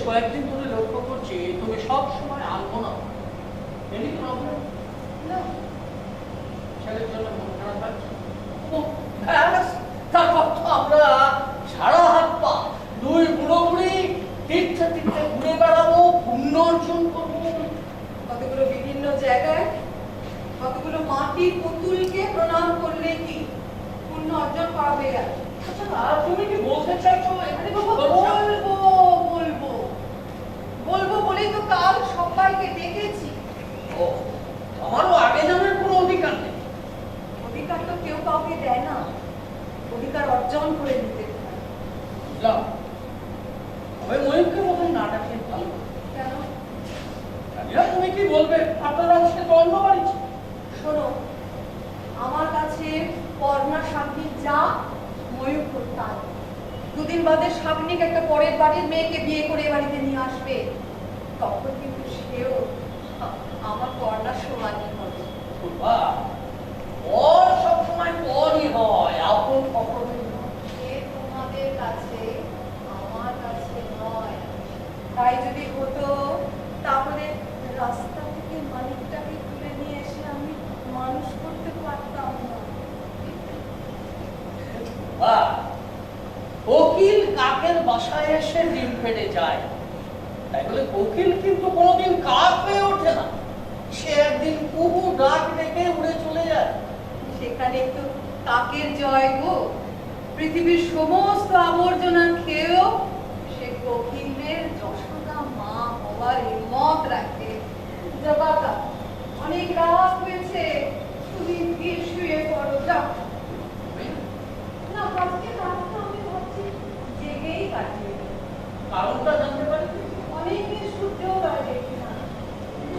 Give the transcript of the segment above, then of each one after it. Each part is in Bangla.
কয়েকদিন ধরে লক্ষ্য করছি তুমি সব সময় আনবো না। Any problem? না, ছেলের জন্য মন খারাপ আছে। তারপর তো আমরা সারা হাত পা দুই বুড়ো বুড়ি তীর্থে তীর্থে ঘুরে বেড়াবো, পুণ্য অর্জন করবো। কতগুলো বিভিন্ন জায়গায় কতগুলো মাটির পুতুলকে প্রণাম করলে কি পুণ্য অর্জন করা হয়ে গেল? আচ্ছা, তুমি কি বলতে চাইছো এখানে বলবো বলেই তো কাল সবাইকে ডেকেছি। ও, আমারও আগে জানার কোনো অধিকার নেই। অধিকার তো কেউ কাউকে দেয় না, অধিকার অর্জন করে নিতে হয়। বুঝলাম, তবে ময়ূরকে বোধহয় না ডাকে ভালো। কেন? জানিনা তুমি কি বলবে, আপনারা সে তো অন্য বাড়ি। শোনো, আমার কাছে পর্ণা সাগ্নিক যা, ময়ূর তাই। দুদিন বাদে সাগ্নিক একটা পরের বাড়ির মেয়েকে বিয়ে করে বাড়িতে নিয়ে আসবে, তখন কিন্তু সেও আমার পর্ণার সমানই হবে। পর সবসময় পরই হয়, আপন কখনোই নয়। সে তোমাদের কাছে, আমার কাছে নয়। তাই যদি হতো তাহলে রাস্তা থেকে মালিকটাকে তুলে নিয়ে এসে আমি মানুষ করতে পারতাম না। কোকিল কাকের বাসায় এসে ডিম ফেটে যায়, তাই বলে কোকিল কিন্তু কোনোদিন কাক হয়ে ওঠে না। সে একদিন কুহু ডাক ডেকে উড়ে চলে যায়। সেখানে তো কাকের জয় গো। পৃথিবীর সমস্ত আবর্জনা খেয়েও সে কোকিলের যশোদা মা হওয়ার হিম্মত রাখে। জবাকা, অনেক রাত হয়েছে, তুমি গিয়ে শুয়ে পড়ো, যাও। না, আজকে রাতটা আমি ভাবছি জেগেই কাটিয়ে দেব। কারণটা জানতে পারি? অনেকদিন সূর্যোদয় দেখি না।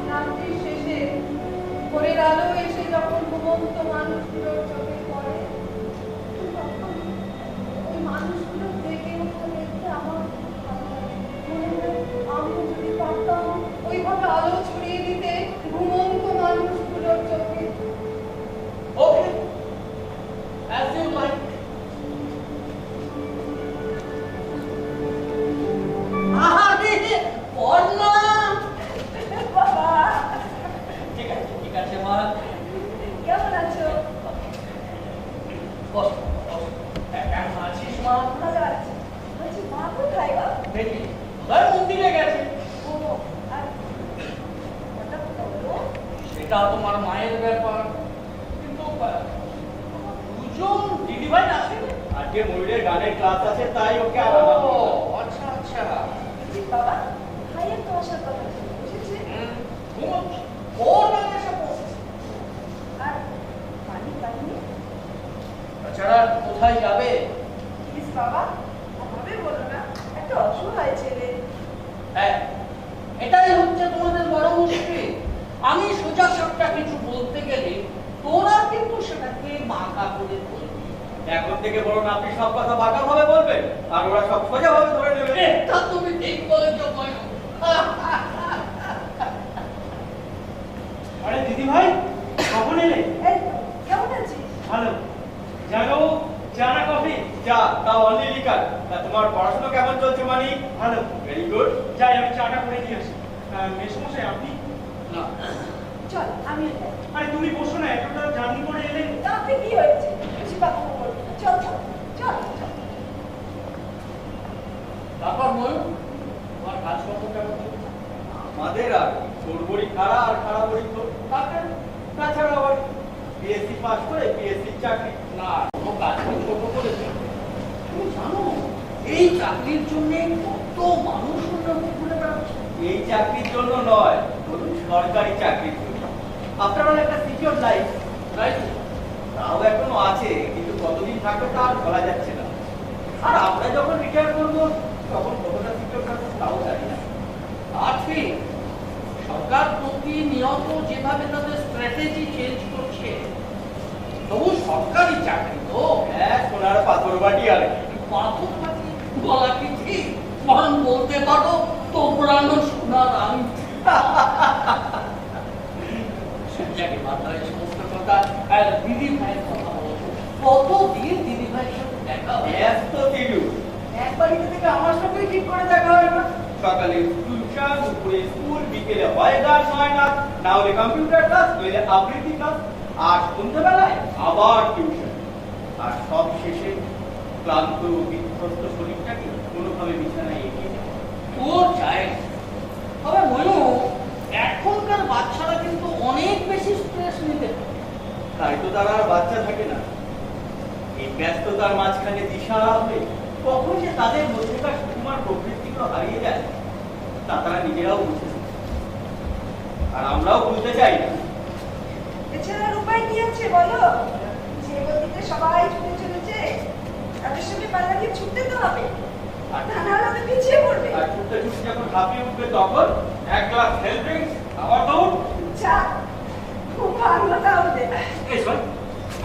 রাত্রির শেষে ভোরের আলো এসে যখন ঘুমন্ত মানুষগুলোর চোখে পড়ে, তখন ওই মানুষগুলো জেগে ওঠা দেখতে আমার খুব ভালো লাগে। মনে হয় আমিও যদি পারতাম ওইভাবে আলো ছড়িয়ে দিতে ঘুমন্ত মানুষগুলোর চোখে। ওকে, as you like. ঠিক আছে মা। কেমন আছো? কেমন আছিস মা? ভালো আছি। বলছি, মা কোথায় গো? দেখি মন্দিরে গেছে। ও, আর হঠাৎ বলো? সেটা তোমার মায়ের ব্যাপার, কিন্তু দুজন দিদিভাই আছে। আজকে ময়ূরের গানের ক্লাস আছে, তাই ওকে আর আচ্ছা আচ্ছা। বাবা, ভাইয়ের তো আসার কথা ছিল, বুঝেছি। ওর নামে এসে পড়ছে। আর পানি পাইনি? তাছাড়া কোথায় যাবে? প্লিজ বাবা, আমাদের বলো না, একটা অসহায় ছেলে। হ্যাঁ, এটাই হচ্ছে তোমাদের বড় মুশকিল। আমি সোজা সাপটা কিছু বলতে গেলে তোরা কিন্তু সেটাকে বাঁকা করে বলবি। এখন থেকে বলুন, আপনি সব কথা বাঁকা ভাবে বলবেন আর ওরা সব সোজা ভাবে ধরে নেবে। এটা তুমি ঠিক বলেছো ময়ূর। আরে দিদি ভাই, কখন এলে? এই তো, কেমন আছিস? ভালো। জানো, চা না কফি? যা, তাও অনলি লিকার। তোমার পড়াশোনা কেমন চলছে মানি? ভালো। Very good. যাই, আমি চাটা করে দিয়ে আসি। মেসমশাই আপনি? না, চল, আমি যাই। আরে তুমি বসো না, এতটা জার্নি করে এলে। তাতে কি হয়েছে? বেশি কথা বলবি না। চল চল চল চল। তারপর ময়ূর, তোমার কাজকর্ম কেমন চলছে? আমাদের আর তোরবড়ি খাড়া আর খাড়া বড়ি তোর। তাছাড়া আবার বিএসসি পাস করে বিএসসি চাকরি। না, কোনো কাজ ছোট করেছে। তুমি জানো এই চাকরির জন্য কত মানুষ ঘুরে বেড়াচ্ছে? এই চাকরির জন্য নয়, ধরুন সরকারি চাকরির জন্য। আপনার একটা সিকিউর লাইফ, রাইট? তাও এখনো আছে, কিন্তু কতদিন থাকবে তা আর বলা যাচ্ছে না। আর আমরা যখন রিটায়ার করবো তখন কতটা সিকিউর থাকবো তাও জানি না। আর ঠিক, সরকার প্রতিনিয়ত যেভাবে তাদের স্ট্র্যাটেজি চেঞ্জ করছে, তবু সরকারি চাকরি তো হ্যাঁ, সোনার পাথর বাটি আর পাথর কাটি বলা কি ঠিক, বরং বলতে পারো তোমরানো সোনার আংটি। যাকে মাথায় সমস্ত কথা। আর দিদি ভাইয়ের কথা বলছো, কতদিন দিদি ভাইয়ের সাথে দেখা হয়? ব্যস্ত তিরু, এক বাড়িতে থেকে আমার সঙ্গে ঠিক করে দেখা হয় না। সকালে টিউশন, দুপুরে স্কুল, বিকেলে হয় গান হয় না, না হলে কম্পিউটার ক্লাস, নইলে আবৃত্তি ক্লাস, আর সন্ধ্যাবেলায় আবার টিউশন। আর সব শেষে ক্লান্ত বিধ্বস্ত শরীরটাকে কোনোভাবে বিছানায় এগিয়ে ও চাই। তবে মনু, এখনকার বাচ্চারা কিন্তু অনেক বেশি স্ট্রেস নিতে পারে। তাই তো তারা আর বাচ্চা থাকে না। এই ব্যস্ততার মাঝখানে দিশাহারা হয়ে কখন যে তাদের মধ্যেকার সুকুমার প্রবৃত্তিগুলো হারিয়ে যায় তা তারা নিজেরাও বুঝেছে, আর আমরাও বুঝতে চাই না। এছাড়ার উপায় কি আছে বলো? যে গতিতে সবাই ছুটে চলেছে, তাদের সঙ্গে পাল্লা দিয়ে ছুটতে তো হবে, আর তা নাহলে তো পিছিয়ে পড়বে। আর ছুটতে ছুটতে যখন হাঁপিয়ে উঠবে তখন এক গ্লাস হেলথ ড্রিঙ্কস, আবার দৌড়। যা, খুব ভালো তাহলে। এই শোন,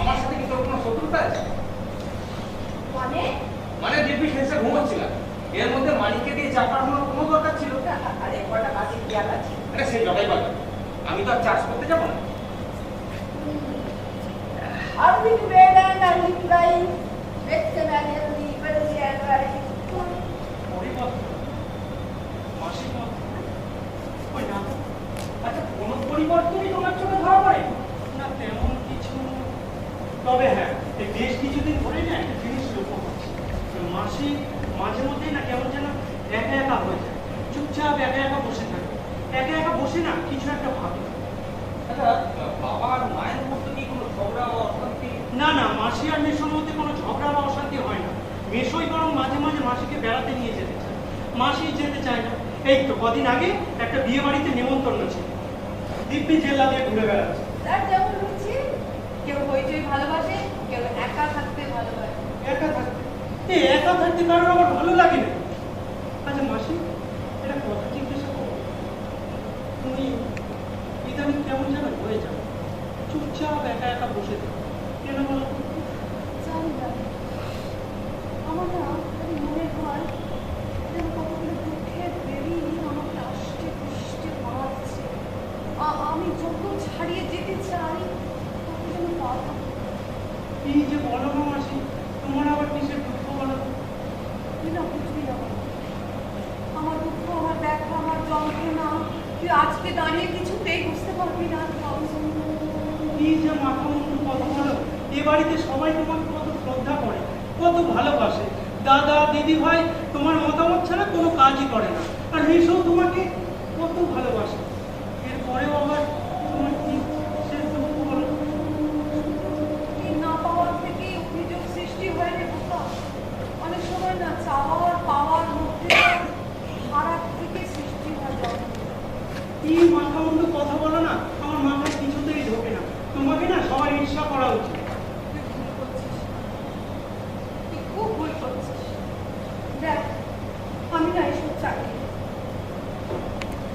আমার সাথে কি তোর কোনো শত্রুতা আছে? মানে মানে দিব্যি শেষে ঘুমোচ্ছিলাম, এর মধ্যে মানিককে দিয়ে চা পাঠানোর কোনো দরকার ছিল? আরে কটা বাজে খেয়াল আছে? আরে সেই জটাই পাবে, আমি তো আর চার্জ করতে যাবো না। Are we together and we trying? Let's say that healthy, wealthy and very good. পরিবর্তন মাসিক ওই না তো। আচ্ছা, কোনো পরিবর্তনই তোমার চোখে ধরা পড়ে না? তেমন কিছু। তবে হ্যাঁ, এই বেশ কিছুদিন ধরে না একটা জিনিস লক্ষ্য করছি, মাসি মাঝে মধ্যেই না কেমন যেন একা একা হয়ে যায়, চুপচাপ একা একা বসে থাকে, একা একা বসে না কিছু একটা ভাবে। আচ্ছা, বাবা আর মায়ের মধ্যে কি কোনো ঝগড়া বা অশান্তি? না না, মাসি আর মেশোর মধ্যে কোনো ঝগড়া বা অশান্তি হয় না। মেশোই বরং মাঝে মাঝে মাসিকে বেড়াতে নিয়ে যেতে চায়, মাসি যেতে চায় না। এই তো কদিন আগে একটা বিয়ে বাড়িতে নেমন্তন্ন ছিল, দিব্যি জেল্লা দিয়ে ঘুরে বেড়াচ্ছে। তার যেমন রুচি, কেউ হইচই ভালোবাসে, কেউ একা থাকতে ভালোবাসে। একা থাকতে, এই একা থাকতে কারোর আবার ভালো লাগে না। আচ্ছা মাসি, এটা কথা জিজ্ঞাসা করো, তুমি ইদানিং কেমন যেন হয়ে যাও, চুপচাপ একা একা বসে থাকো, কেন বলো তো? জানি না, আমার না খালি মনে হয় যেন কতগুলো দুঃখের বেরি আমাকে আষ্টে পৃষ্ঠে মারছে। আমি যত ছাড়িয়ে যেতে চাই তত যেন বাধা। কি যে বলো না মাসি, তোমার আবার কিসের দুঃখ বলো তো? তুই না বুঝবি না, আমার দুঃখ, আমার ব্যথা, আমার যন্ত্রণা তুই আজকে দাঁড়িয়ে কিছুতেই বুঝতে পারবি না। কি যে মাথা মুন্ডু কথা বলো, এ বাড়িতে সবাই তোমাকে কত শ্রদ্ধা করে, কত ভালোবাসে। দাদা দিদি ভাই তোমার মতামত ছাড়া কোনো কাজই করে না, আর মেয়েও তোমাকে কত ভালোবাসে। এরপরেও আবার তোমার কি সে দুঃখ বলো? এই না পাওয়ার থেকে অভিযোগ সৃষ্টি হয় রে বোকা। অনেক সময় না চাওয়ার পাওয়ার মধ্যে খারাপ থেকে সৃষ্টি হয় যন্ত্রণা। কি মাথা মুন্ডু কথা বলো না, আমার মাথায় কিছুতেই ঢোকে না। তোমাকে না সবার ঈর্ষা করা উচিত। তুই ভুল করছিস, তুই খুব ভুল করছিস। দেখ, আমি না এসব চাই না।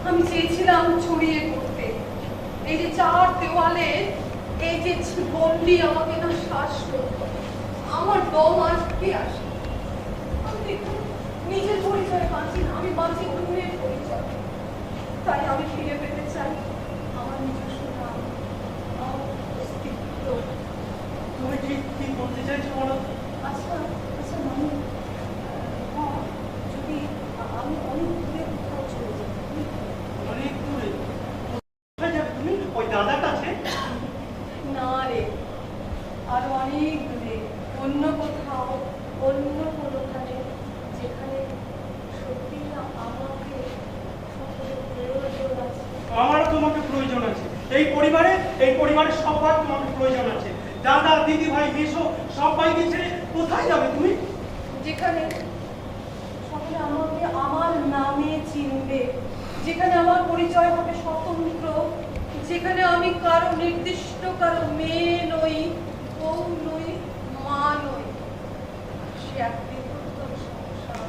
আমি চেয়েছিলাম ছড়িয়ে পড়তে, এই যে চার দেওয়ালে এই যে গন্ডি আমাকে না শ্বাস করতো, আমার দম আজকে আসে। আমি দেখুন নিজের পরিচয় বাঁচি না, আমি বাঁচি অন্যের পরিচয়। তাই আমি ফিরে পেতে চাই আমার নিজস্ব নাম, আমার অস্তিত্ব। তুমি ঠিক কি বলতে চাইছো বলো তো? আচ্ছা আচ্ছা মামি, হ্যাঁ, যদি আমি অনেক দূরে কোথাও চলে যাই, অনেক দূরে কোথায় যাবে তুমি? ওই দাদার কাছে? না রে, আরো অনেক দূরে, অন্য কোথাও, অন্য কোনোখানে, যেখানে সত্যি না আমাকে সকলের প্রয়োজন আছে। আমারও তোমাকে প্রয়োজন আছে। এই পরিবারের সবার তোমাকে প্রয়োজন আছে। দাদা দিদি ভাই মেশো সবাইকে ছেড়ে কোথায় যাবে তুমি? যেখানে সকলে আমাকে আমার নামে চিনবে, যেখানে আমার পরিচয় হবে স্বতন্ত্র, যেখানে আমি কারো নির্দিষ্ট কারো মেয়ে নই, বউ নই, মা নই। সে এক বৃহত্তর সংসার।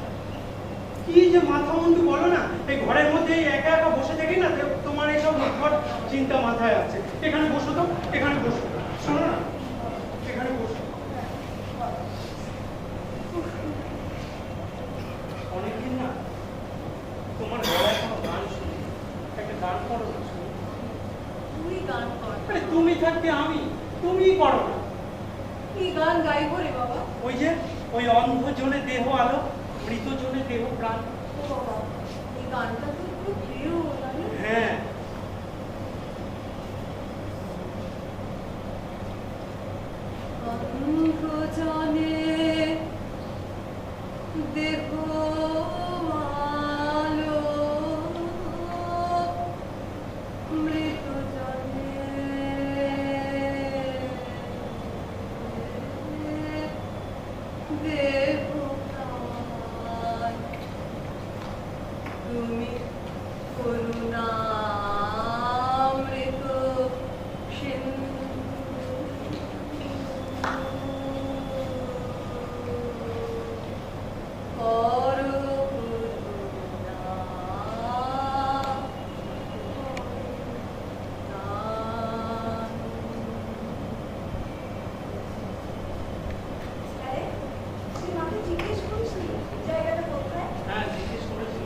কি যে মাথা মুন্ডু বলো না, এই ঘরের মধ্যে একা একা বসে থাকি না, তোমার এইসব উদ্ভট চিন্তা মাথায় আছে। এখানে বসো তো, এখানে বসো, শোনো না, এখানে বসো। অনেকদিন না তোমার গলায় কোনো গান শুনি, একটা গান করো না শুনি। তুই গান কর। আরে তুমি থাকতে আমি, তুমিই করো না। কি গান গাইবো রে বাবা? ওই যে ওই অন্ধ জনে দেহ আলো, মৃত জনে দেহ প্রাণ। ও বাবা, এই গানটা তো খুব প্রিয়, জানো? হ্যাঁ, অন্ধজনে দেহ আলো, মৃতজনে দেহ প্রাণ। তুমি করুণামৃত সিন্ধু, হ্যাঁ জিজ্ঞেস করেছিল,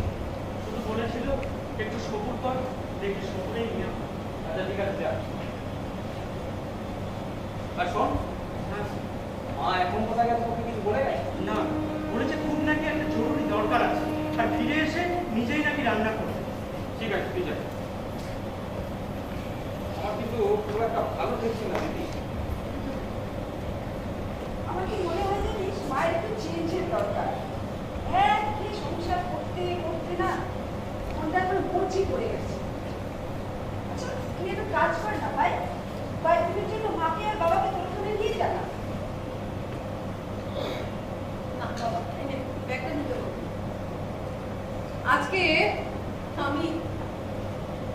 শুধু বলেছিল একটু সবুর কর, দেখি সবুরেই নিয়ে আয়। আচ্ছা ঠিক আছে যা। আর শোন, হ্যাঁ, মা এখন কোথায় গেছে, তোকে কিছু বলে গেছে? না বলেছে খুব নাকি একটা জরুরি দরকার আছে, আর ফিরে এসে নিজেই নাকি রান্না করবে। ঠিক আছে তুই যা। আমার কিন্তু খুব একটা ভালো ঠেকছে না দিদি। আমার কি মনে হয় জানিস, মায়ের একটু চেঞ্জের দরকার। একই সংসার করতে করতে না মনটা একবার বরজি পড়ে গেছে। আচ্ছা তুই একটা কাজ কর না ভাই, কয়েকদিনের জন্য মাকে আর বাবাকে তোর ওখানে নিয়ে যা না। না বাবা, এই নে, ব্যাগটা নিতে হবে। আজকে আমি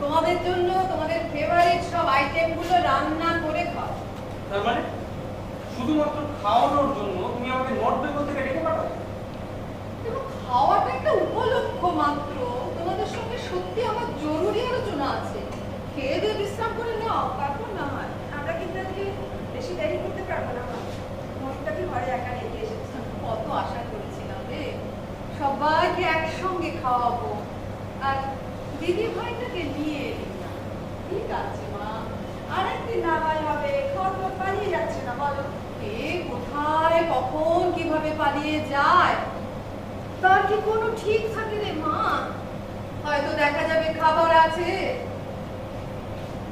তোমাদের জন্য তোমাদের ফেভারিট সব আইটেমগুলো রান্না করে খাও। তার মানে শুধুমাত্র খাওয়ানোর জন্য তুমি আমাকে নর্থ বেঙ্গল থেকে ডেকে পাঠাও? দেখো, খাওয়াটা একটা উপলক্ষ মাত্র। তোমাদের সঙ্গে সত্যি আমার জরুরি আলোচনা আছে। খেয়ে দিয়ে বিশ্রাম করে নাও, তারপর না হয়। আমরা কিন্তু আজকে বেশি দেরি করতে পারবো না মা, মনটাকে ঘরে একা রেখে এসেছি। কত আশা করেছিলাম রে, সবাইকে একসঙ্গে খাওয়াবো, আর দিদি ভাইটাকে নিয়ে এলি না। ঠিক আছে মা, আরেকদিন না হয় হবে, খাওয়া তো পালিয়ে যাচ্ছে না বলো। কে কোথায় কখন কিভাবে পালিয়ে যায় তার কি কোনো ঠিক থাকে রে মা? হয়তো দেখা যাবে খাবার আছে,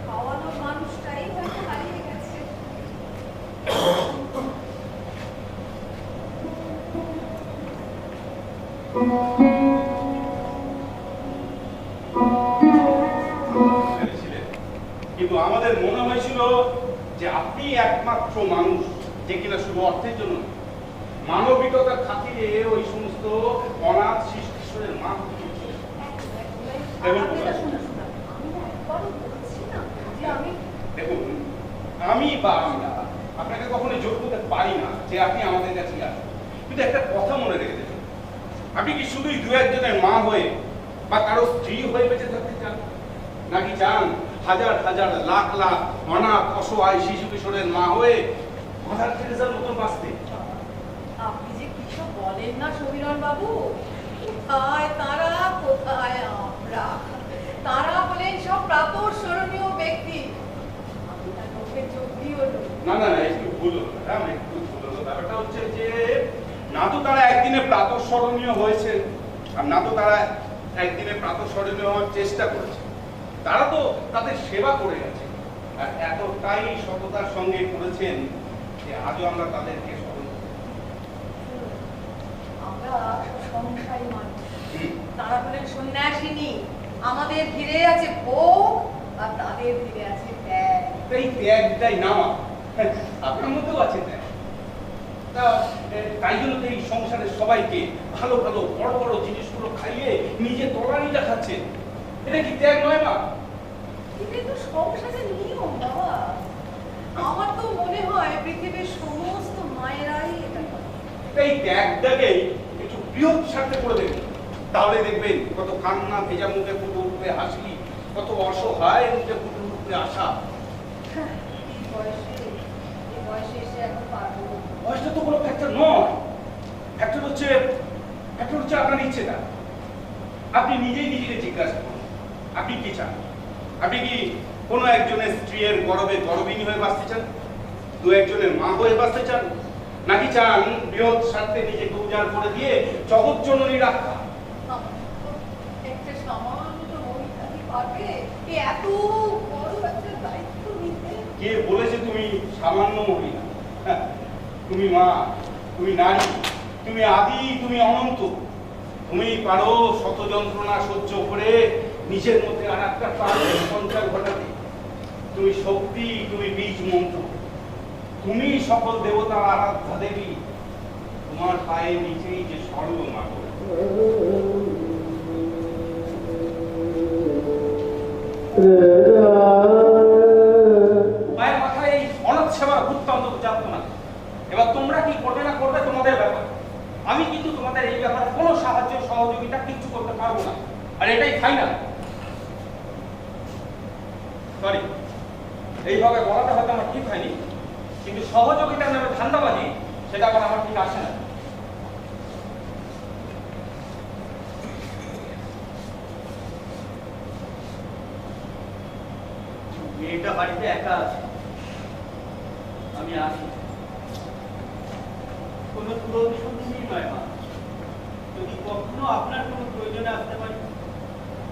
খাওয়ানোর মানুষটাই হয়তো হারিয়ে গেছে। ছিলেন, কিন্তু আমাদের মনে হয়েছিল যে আপনি একমাত্র মানুষ যে কিনা শুধু অর্থের জন্য নয়, মানবিকতার খাতিরে ওই সমস্ত অনাথ শিশু কিশোরের মা হয়েছিলেন। এবং আমি না একবারও বলছি না যে আমি দেখুন, আমি বা আমরা আপনাকে কখনো জোর করতে পারি না যে আপনি আমাদের কাছে আসুন, কিন্তু একটা কথা মনে রেখে দেবেন, আপনি কি শুধুই দু একজনের মা হয়ে বা কারো স্ত্রী হয়ে বেঁচে থাকতে চান, নাকি চান হাজার হাজার লাখ লাখ অনাথ অসহায় শিশু কিশোরের মা হয়ে মাদার টেরেসার মতন বাঁচতে? আপনি যে কিছু বলেন না সমীরণ বাবু। কোথায় তারা, কোথায় আমরা? তারা হলেন সব প্রাতঃস্মরণীয় ব্যক্তি। আমি তার মুখে চোখ দিও না। না না না, একটু ভুল হলো ম্যাডাম, একটু ভুল হলো। ব্যাপারটা হচ্ছে যে না তো তারা একদিনে প্রাতঃস্মরণীয় হয়েছে, আর না তো তারা একদিনে প্রাতঃস্মরণীয় হওয়ার চেষ্টা করেছে। তারা তো তাদের সেবা করে গেছে, আর এতটাই সততার সঙ্গে করেছেন যে আজও আমরা তাদেরকে স্মরণ করি। আমরা সংসারী মানুষ, হুম। তারা হলেন সন্ন্যাসিনী। আমাদের ঘিরে আছে ভোগ, আর তাদের ঘিরে আছে ত্যাগ। এই ত্যাগটাই নামা, আপনার মধ্যেও আছে ত্যাগ। তাই জন্য তো এই সংসারের সবাইকে ভালো ভালো বড় বড় জিনিসগুলো খাইয়ে নিজে তলানিটা খাচ্ছেন। এটা কি ত্যাগ নয় মা? এটাই তো সংসারের নিয়ম বাবা। আমার তো মনে হয় পৃথিবীর সমস্ত মায়েরাই এটা করে। এই ত্যাগটাকে একটু বৃহৎ স্বার্থে করে দেখুন, তাহলে দেখবেন কত কান্না ভেজা মুখে ফুটে উঠবে হাসি, কত অসহায় মুখে ফুটে উঠবে আশা। এই বয়সে এসে এখন পারবো না। বয়সটা তো কোনো ফ্যাক্টর নয়, ফ্যাক্টর হচ্ছে আপনার ইচ্ছেটা। আপনি নিজেই নিজেকে জিজ্ঞাসা করুন, আপনি কি চান? আপনি কি কোনো একজনের স্ত্রীর গর্বে গর্বিণী হয়ে বাঁচতে চান, দু একজনের মা হয়ে বাঁচতে চান, নাকি চান বৃহৎ স্বার্থে নিজেকে উজাড় করে দিয়ে জগৎ জননী রাখা? একটা এত বড় একটা দায়িত্ব নিতে? কে বলেছে তুমি সামান্য মহিলা? হ্যাঁ, তুমি মা, তুমি নারী, তুমি আদি, তুমি অনন্ত। তুমি পারো শত যন্ত্রণা সহ্য করে নিজের মধ্যে আর একটা প্রাণের সঞ্চার ঘটাতে। তুমি শক্তি, তুমি বীজ মন্ত্র, তুমি সকল দেবতার আরাধ্যা দেবী। তোমার পায়ের নিচেই যে স্বর্গ মা। মায়ের মাথায় এই অনাথ সেবার ভূততান্ত্র চাপতো না। এবার তোমরা কি করবে না করবে তোমাদের ব্যাপার। আমি কিন্তু তোমাদের এই ব্যাপারে কোনো সাহায্য সহযোগিতা কিছু করতে পারবো না, আর এটাই ফাইনাল। সরি, এইভাবে বলাটা হয়তো আমার ঠিক হয়নি, কিন্তু সহযোগিতার নামে ধান্দাবাজি সেটা আবার আমার ঠিক আসে না। মেয়েটা বাড়িতে একা আছে, আমি আসি। কোনো পুরনো সঙ্গী নয় মা, যদি কখনো আপনার কোনো প্রয়োজনে আসতে পারি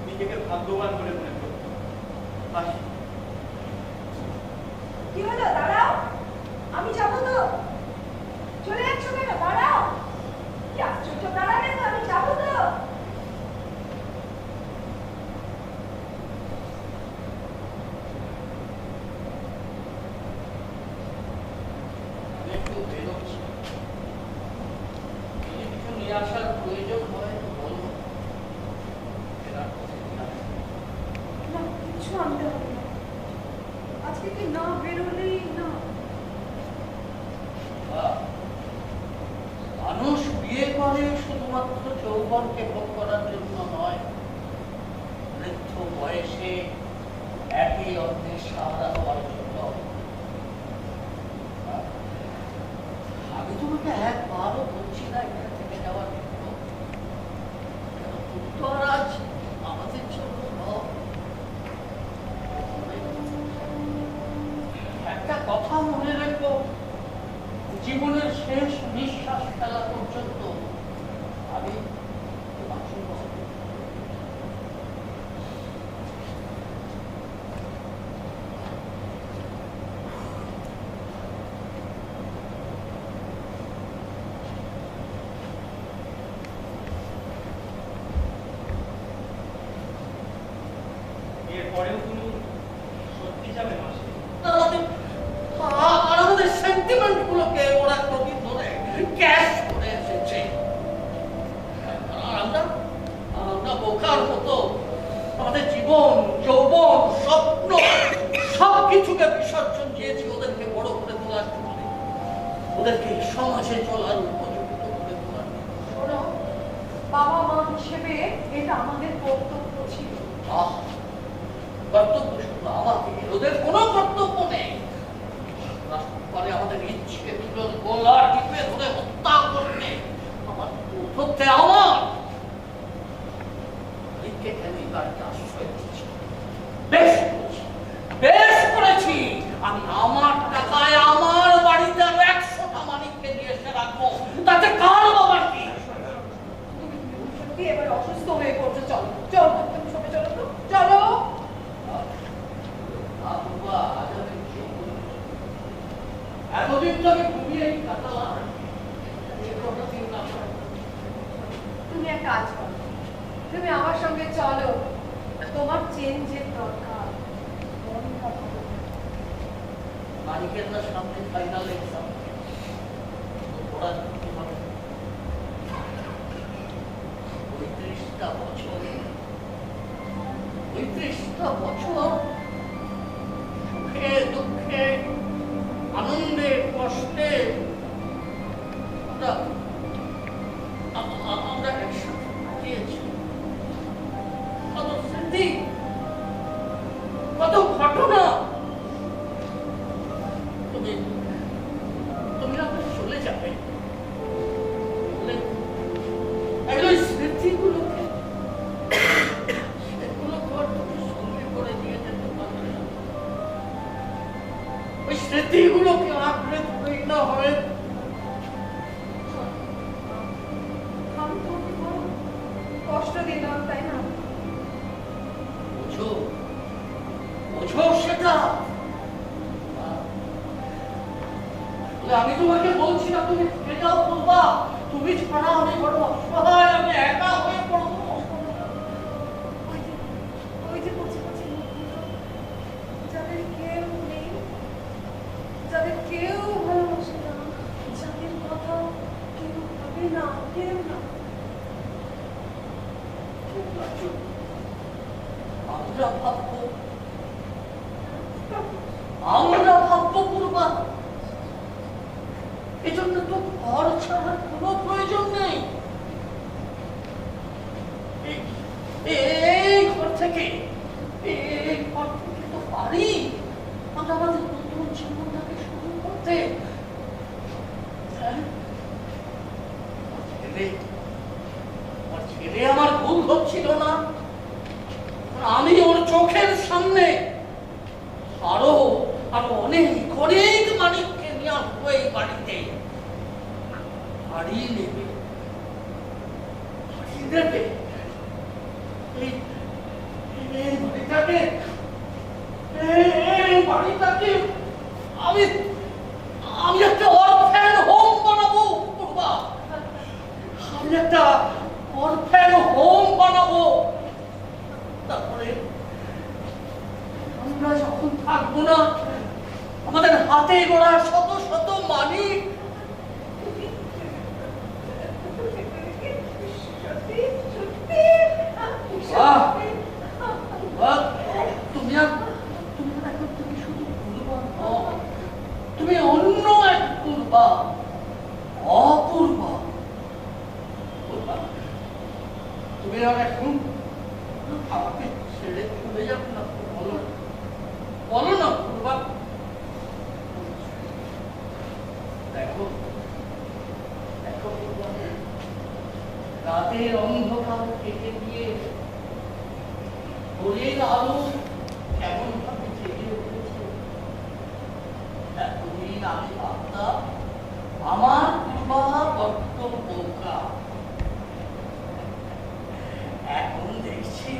নিজেকে ভাগ্যবান বলে মনে করি। আসি। কি হলো? দাঁড়াও, আমি যাবো তো। চলে যাচ্ছ কেন? দাঁড়াও। কি আশ্চর্য, দাঁড়াবে তো, আমি যাবো তো। আমি একটু বেরোচ্ছি, যদি কিছু নিয়ে আসার প্রয়োজন হয় তো বলবো। না, কিছু আনতে হবে না। আজকে কি না বেরোলেই না। মানুষ বিয়ে করে শুধুমাত্র যৌবনকে ভোগ করার জন্য নয়, বৃদ্ধ বয়সে একে অন্যের সাহারা হওয়ার জন্য। আমি তোমাকে একবারও বলছি না এখান থেকে যাওয়ার জন্য, তুমি তো আর আজ আমাদের জন্য নও। একটা কথা মনে রেখো, জীবনের শেষ নিঃশ্বাস ফেলা পর্যন্ত আমি তোমার সঙ্গে আছি। এরপরেও তুমি সত্যি যাবে মাসি? আর আমাদের সেন্টিমেন্ট গুলোকে ওরা কবি ধরে ক্যাশ করে এসেছে। আমরা বোকার মতো আমাদের জীবন, যৌবন, স্বপ্ন সবকিছুকে বিসর্জন দিয়েছি ওদেরকে বড় করে তোলার জন্য, ওদেরকে সমাজে চলার উপযুক্ত করে তোলার জন্য। শোনো, বাবা মা হিসেবে এটা আমাদের কর্তব্য ছিল। কর্তব্য শুধু আমাদের, ওদের কোনো কর্তব্য নেই। পরে আমাদের ইচ্ছে তুলে গোলা টিপে ধরে হত্যা করবে, আমার হচ্ছে আমার বাড়িতে আশ্রয় দিচ্ছি। বেশ করেছি, বেশ করেছি। আমি আমার টাকায় আমার বাড়িতে আরো 100টা মানিককে নিয়ে এসে রাখবো, তাতে কার বাবার কি? তুমি সত্যি এবার অসুস্থ হয়ে পড়ছো। চলো চলো, তুমি সবাই চলো তো, চলো। এতদিন তো আমি ঘুমিয়েই কাটালাম, তুমি এক কাজ করো, তুমি আমার সঙ্গে চলো, তোমার চেঞ্জের দরকার। মালিকের না সামনে ফাইনাল এক্সাম, ওরা কি হবে? 35টা বছর, 35টা বছর সুখে দুঃখে আনন্দে কষ্টে আমরা একসাথে কাটিয়েছি। কত স্মৃতি, কত ঘটনা। তুমি আমাকে চলে যাবে, এগুলো স্মৃতিগুলোকে সেগুলো তুমি সঙ্গে করে নিয়ে যেতে পারবে না। ওই স্মৃতিগুলোকে আঁকড়ে ধরে না হবে। আমি তোমাকে বড় কষ্ট দিলাম, তাই না? বুঝো, না। আমি তোমাকে বলছি না তুমি ফিরে যাও বলবা, তুমি ছাড়া আমি বড় অসহায়, আমি একা হয়ে পড়বো। ওই যে কচি কচি মুখগুলো, যাদের কেউ নেই, যাদের কেউ ভালোবাসে না, যাদের কথা কেউ ভাবে না, কেউ না। আমরা ভাববো পূর্বা, এজন্য তো ঘর ছাড়ার কোনো প্রয়োজন নেই। এই ঘর থেকে তো পারি আমরা আমাদের নতুন জীবনটাকে শুরু করতে। ছেলে আমার ভুল হচ্ছিল না, আমি ওর চোখের সামনে আরো অনেক মানিককে নিয়ে আসবো এই বাড়িতে। হারিয়ে নেবে, হারিয়ে দেবে এই বাড়িটাকে আমি একটা অরফ্যান হোম বানাবো। আমি একটা অরফ্যান হোম বানাবো। তারপরে আমরা যখন থাকবো না, আমাদের হাতে গড়া শত শত মানিক তুমি অন্য এক পূর্বা, অপূর্বা। তুমি আর এখন আমাকে ছেড়ে চলে যাবে না, বলো না পূর্বা। দেখো দেখো রাতের অন্ধকার কেটে দিয়ে ভোরের আলো কেমন ভাবে জেগে উঠেছে। এতদিন আমি ভাবতাম আমার পূর্বা বড্ড বোকা, এখন দেখছি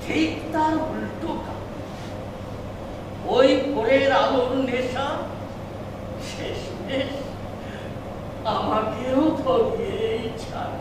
ঠিক তার উল্টো। ওই ভোরের আলোর নেশা শেষ আমাকেও ধরিয়েই ছাড়ে।